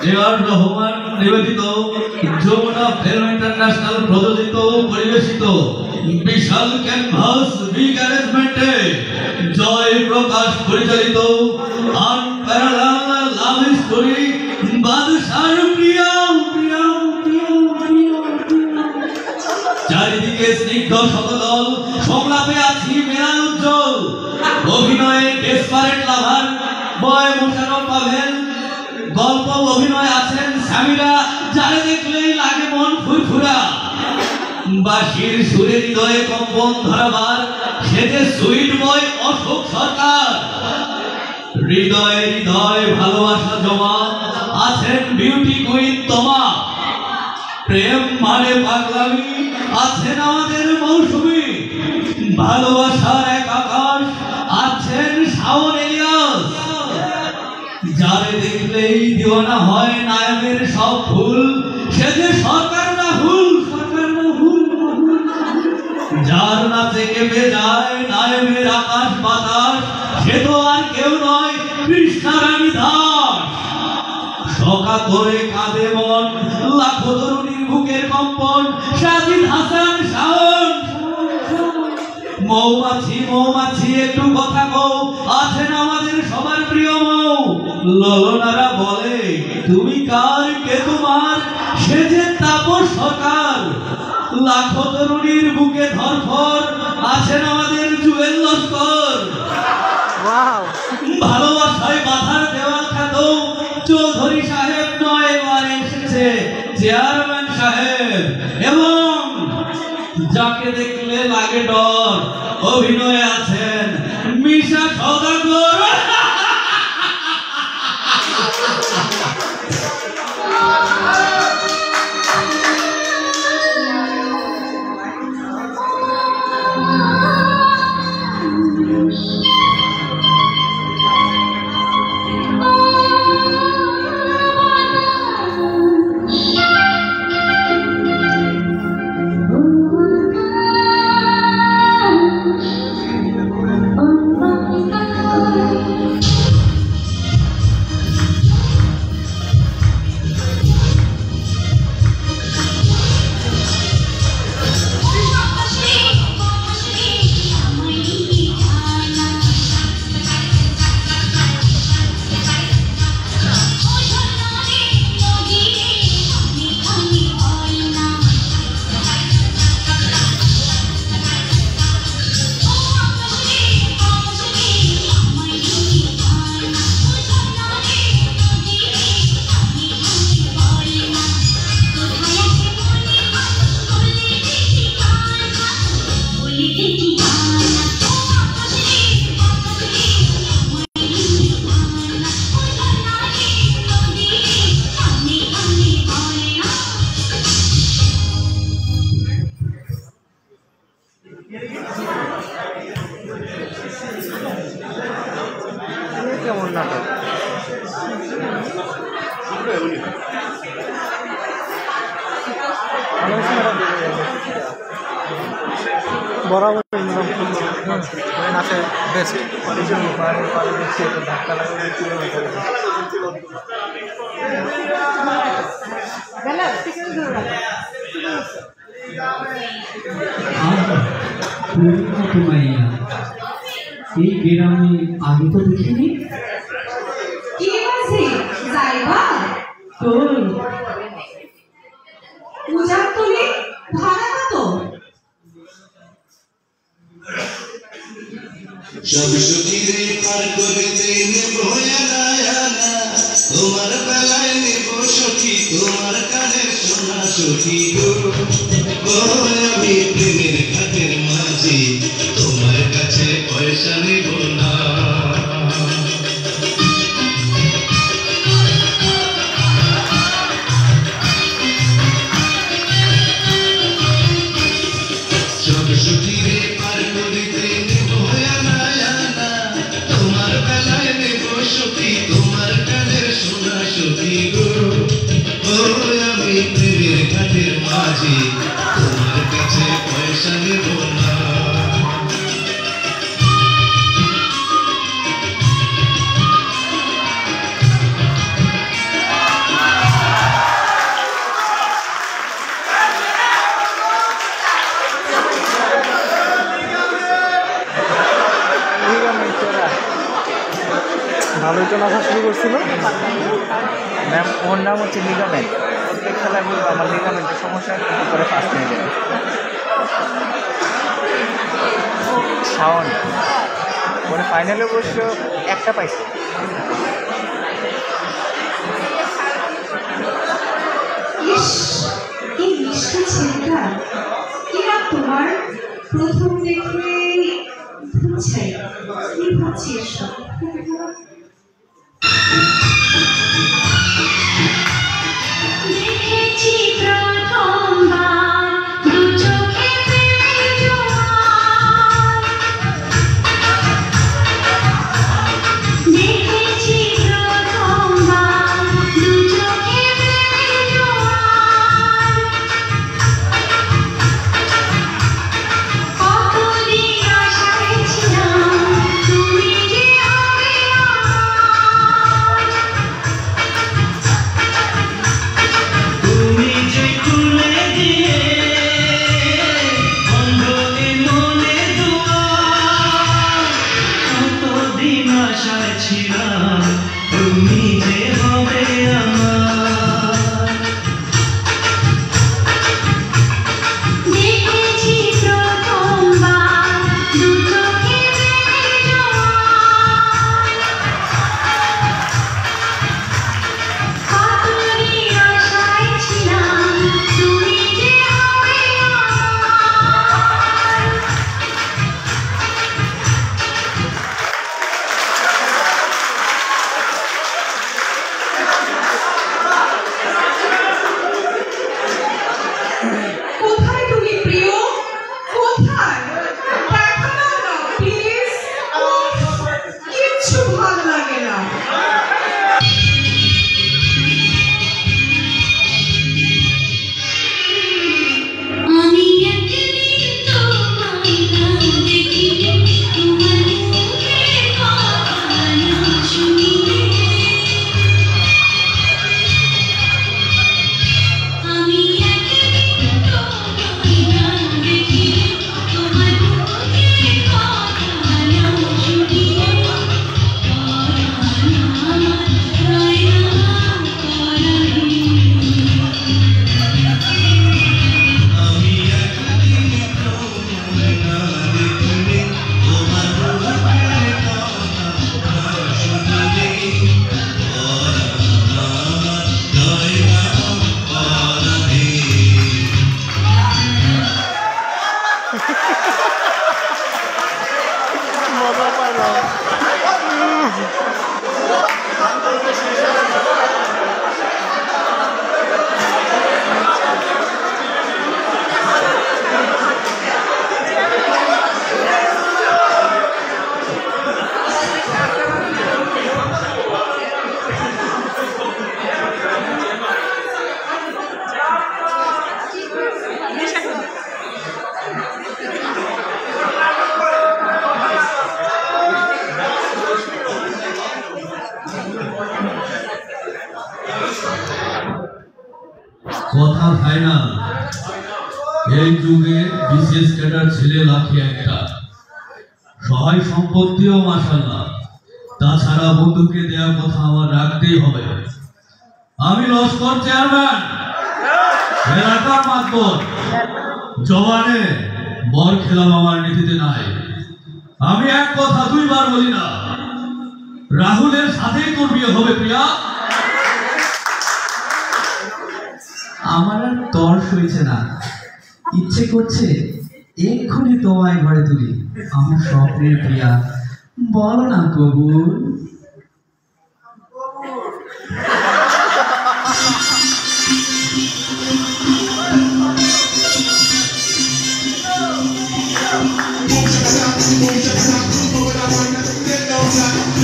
AR Rahman নিবেদিত Jamuna film international প্রযোজিত পরিবেশিত বিশাল ক্যানভাস বিগ অ্যারেঞ্জমেন্টে জয় প্রকাশ পরিচালিত আনপ্যারালাল লাভ স্টোরি বাদশার প্রিয় চারিদিকে স্নিগ্ধ শতদল সংলাপে আছি মেরাল উজ্জ্বল অভিনয়ে ডেসপারেট লাভার বয় মোশাররফ পাভেল গল্প অভিনয় আছেন সামিরা যারে দেখলেই লাগে মন ফুরফুরা বাঁশির সুরে হৃদয়ে কম্পন ধরাবার সে যে সুইট বয় অশোক সরকার হৃদয়ে হৃদয় ভালোবাসা জমা আছেন বিউটি কুইন তোমা প্রেম মানে পাগলামি আছেন আমাদের মৌসুমী ভালোবাসার এক আকাশ আছেন শাওন ইলিয়াস যারে দেখলেই দিওয়ানা হয় নায়কের সব ফুল সে যে সরকার রাহুল যার নাচে কেঁপে যায় নায়কের আকাশ বাতাস সে তো আর কেউ নয় কৃষ্ণারানী দাস সকা করে কাঁদে মন লাখো তরুণীর বুকের কম্পন সাজিদ হাসান শাওন মৌমাছি মৌমাছি একটু কথা কও আছেন আমাদের সবার প্রিয় মৌ ললনারা বলে তুমি কার কে তোমার সে যে তাপস সরকার লাখো তরুণীর বুকে ধরফর আছেন আমাদের জুয়েল লস্কর ভালোবাসায় বাধার দেওয়াল খ্যাত চৌধুরী সাহেব নয় এবারে এসেছে চেয়ারম্যান সাহেব এবং যাকে দেখলে লাগে ডর অভিনয়ে আছেন মিশা সওদাগর বরাবর নাচে বেশি ধাক্কা লাগে এই গ্রামে আগে তো দেখিনি কি বলছি যাইবা কই পূজা তুমি ভাড়া কত সব সুখীরে পার করিতে নেব না তোমার বেলায় নেব সখী তোমার কানের সোনা সখী গো আমি প্রেমের ঘাটের মাঝি তোমার কাছে পয়সা নেব না সব সুখীরে পার করিতে নেব না তোমার বেলায় নেব সখী তোমার কানের সোনা সখী গো আমি প্রেমের ঘাটের মাঝি তোমার কাছে পয়সা নেব না ছিল? ম্যাম ওর নাম হচ্ছে লিগামেন্ট। প্রত্যেক খেলায় বলবো আমার লিগামেন্টের সমস্যা, কিন্তু করে ফার্স্ট নিয়ে যাবে। শাওন মানে ফাইনালে অবশ্য একটা পাইছে। ইস, এই মিষ্টি ছেলেটা কিরা তোমার প্রথম দেখে বুঝছে কি ভাবছি এসব দেখেছি প্রথমবার দু চোখে প্রেমের জোয়ার দেখেছি প্রথমবার দু চোখে প্রেমের জোয়ার কতদিন আশায় ছিলাম তুমি যে হবে আমার তুমি যে খুলে দিয়ে অন্ধকে মনে দুয়ার, কতদিন আশায় ছিলাম তুমি যে হবে আমার। দেখেছি প্রথমবার দু চোখে প্রেমের জোয়ার কতদিন আশায় ছিলাম তুমি যে হবে আমার কোথায় তুমি প্রিয় কোথায় দেখা দাও না প্লিজ কিচ্ছু ভালো লাগে না আমি একদিন তোমায় না দেখিলে তোমার মুখের কথা না শুনিলে আমি একদিন তোমায় না দেখিলে তোমার মুখের কথা না শুনিলে পরাণ আমার রয় না পরাণে আমি একদিন তোমায় না দেখলে তোমার মুখের কথা না শুনলে পরাণ আমার রয় না পরাণে। মজা পাইলাম। কথা ফাইনাল। এই যুগে বিশেষ ক্যাডার ছেলে লাখে একটা, সহায় সম্পত্তিও মাশাআল্লাহ। তাছাড়া বন্ধুকে দেওয়ার কথা আমার রাখতেই হবে। আমি লস্কর চেয়ারম্যান এলাকার মাতবর, জওয়ানে বর খেলাম আমার নীতিতে নাই। আমি এক কথা দুইবার বলি না, রাহুলের সাথেই তোর বিয়ে হবে প্রিয়া। আমার আর তর সইছে না, ইচ্ছে করছে এক্ষুনি তোমায় ঘরে তুলি। আমার স্বপ্নের প্রিয়া, বলো না কবুল।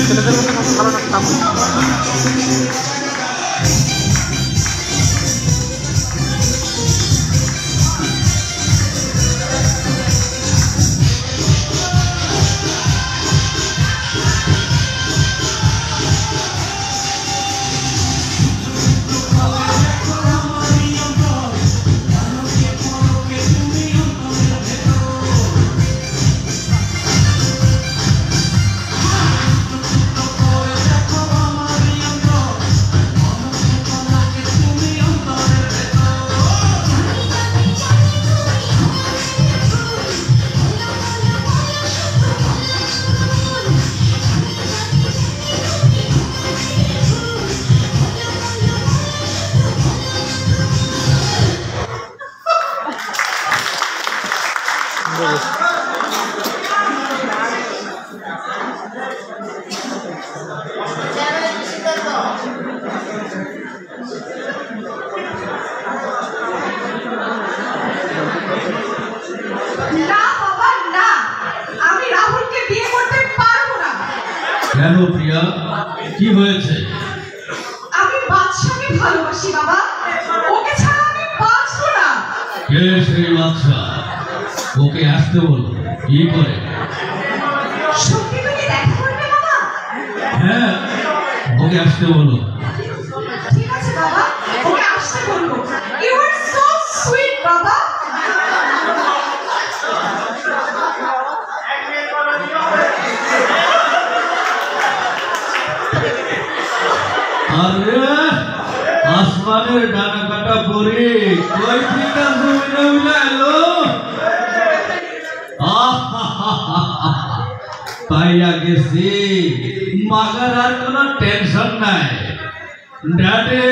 ছেলেদের মধ্যে ভালো নাম কেন প্রিয়া, কি হয়েছে? আমি বাদশাকে ভালোবাসি বাবা, ওকে ছাড়া আমি বাঁচবো না। কে সেই বাচ্চা? ওকে আসতে বলো। কি করে? সত্যি তুমি দেখা করবে বাবা? হ্যাঁ, ওকে আসতে বলো। ঠিক আছে বাবা, ওকে আসতে বলবো। ইউ আর সো সুইট বাবা। আরে আসমানের ডানা কাটা পরে কই থেকে জমিনে উড়ে এলো? পাইয়া গেছি, মাগার আর কোনো টেনশন নাই। ডাটে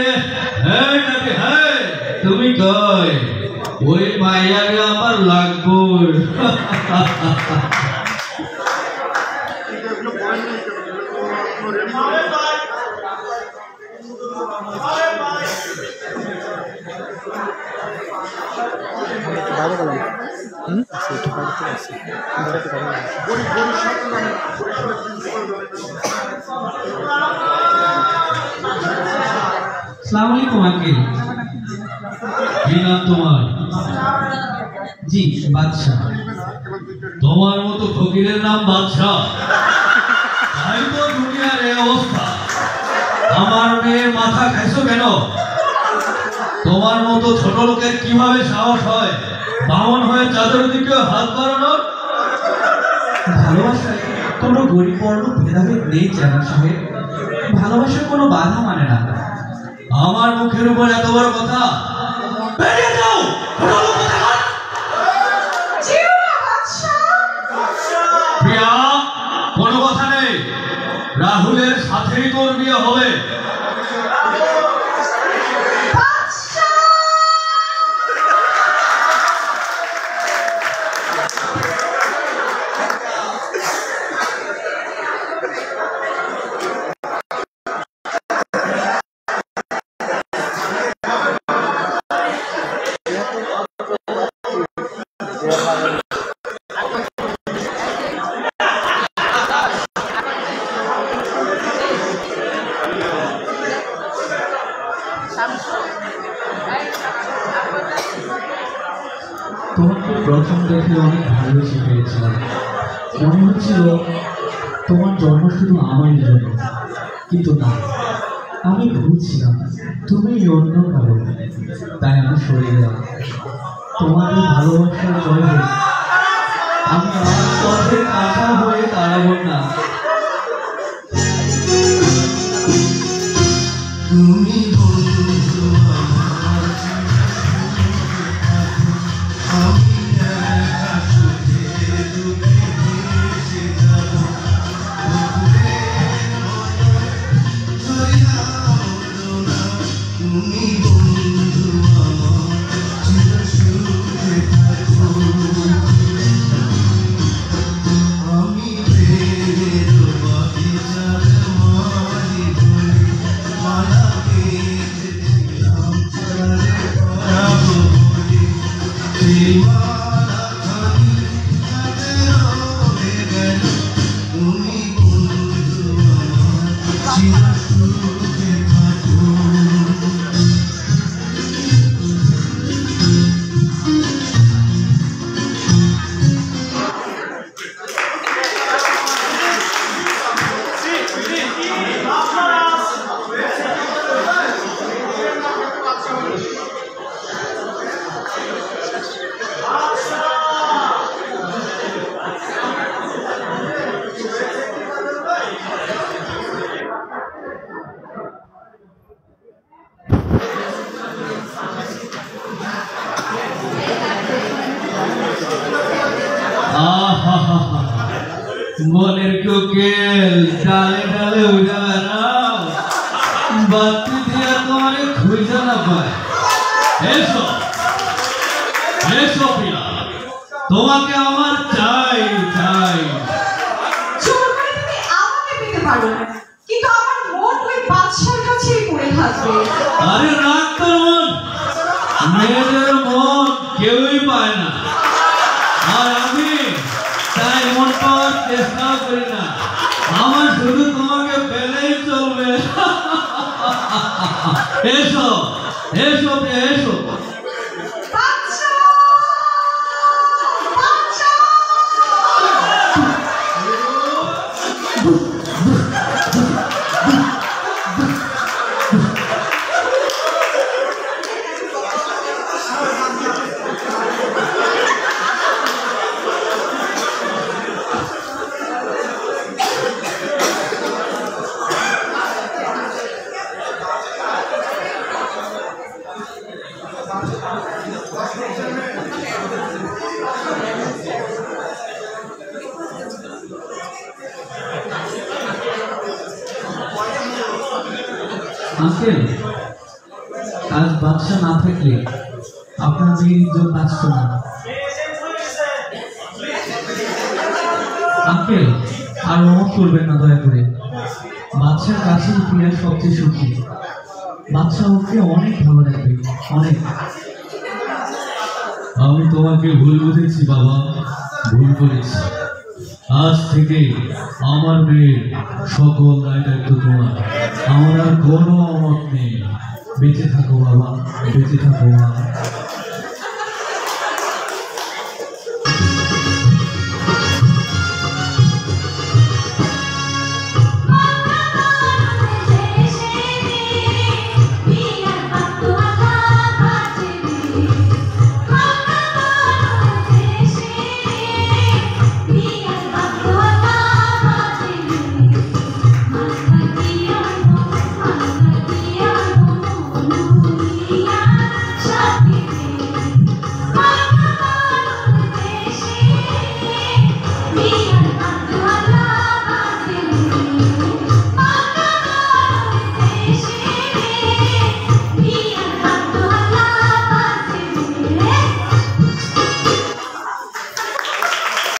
হ্যাঁ, ডাটে হ্যাঁ, তুমি কই? ওই মাইয়ারে আমার লাগবো। বাইরে গেলাম একটু বাইরে চলে আসছি আসসালামু আলাইকুম আঙ্কেল। কি নাম তোমার? জি বাদশা। তোমার মতো ফকিরের নাম বাদশা? তাই তো দুনিয়ার এই অবস্থা। আমার মেয়ের মাথা খাইছো কেন? তোমার মতো ছোট লোকের কিভাবে সাহস হয় বামন হয়ে চাঁদের দিকে হাত বাড়ানোর? ভালোবাসায় কোনো গরিব বড় ভেদাভেদ নেই চেয়ারম্যান সাহেব। ভালোবাসার কোনো বাধা মানে না। আমার মুখের উপর এত বড় কথা? বেরিয়ে যাও, ছোট লোক কোথাকার! যেও না বাদশা। প্রিয়া, কোনো কথা নেই। রাহুলের সাথেই তোর বিয়ে হবে। বাদশা! তোমাকে প্রথম দেখে অনেক ভালোবেসে পেয়েছিলাম। মনে হচ্ছিল তোমার জন্ম শুধু আমার জন্য, কিন্তু না, আমি ভুলছিলাম। তুমি অন্য কারো, তাই আমি সরে গেলাম। তোমাদের ভালোবাসার জয় হোক। আমি আমার পথে কাঁচা হয়ে দাঁড়াবো না। তুমি বন্ধু আমার, আমি একা সুখে দুঃখে ভেসে যাব। তুমি বন্ধু আমার, চির সুখে থাকো। আমি প্রেমের বাগিচার মালি বলি, মালা গেঁথেছিলাম তারে পরাবো বলে। সেই মালাখানি হাতে রয়ে গেল। তুমি বন্ধু আমার, চির সুখে থাকো। মনের কোকিল ডালে ডালে উড়ে বেড়াও, বাতি দিয়ে তোমার খুঁজে না পায়। এসো এসো প্রিয়া, তোমাকে আমার চাই চাই। জোর করে তুমি আমাকে পেতে পারো, কিন্তু আমার মন ওই বাদশার কাছেই পড়ে থাকবে। আরে রাগ তোর মন, মেয়েদের মন কেউই পায় না। আর আমি তাই মন পাওয়ার চেষ্টাও করি না। আমার শুধু তোমাকে পেলেই চলবে। এসো এসো এসো। বাচ্চা বাচ্চা আঙ্কেল, আজ বাদশা না থাকলে আপনার মেয়ের ইজ্জত বাঁচত না। আঙ্কেল, আর অমত করবেন না দয়া করে। বাদশার কাছে প্রিয়া সবচেয়ে সুখী। বাদশা ওকে অনেক ভালো রাখবে, অনেক। আমি তোমাকে ভুল বুঝেছি বাবা, ভুল করেছি। আজ থেকে আমার মেয়ের সকল দায় দায়িত্ব তোমার। আমার আর কোনো অমত নেই। বেঁচে থাকো বাবা, বেঁচে থাকো মা।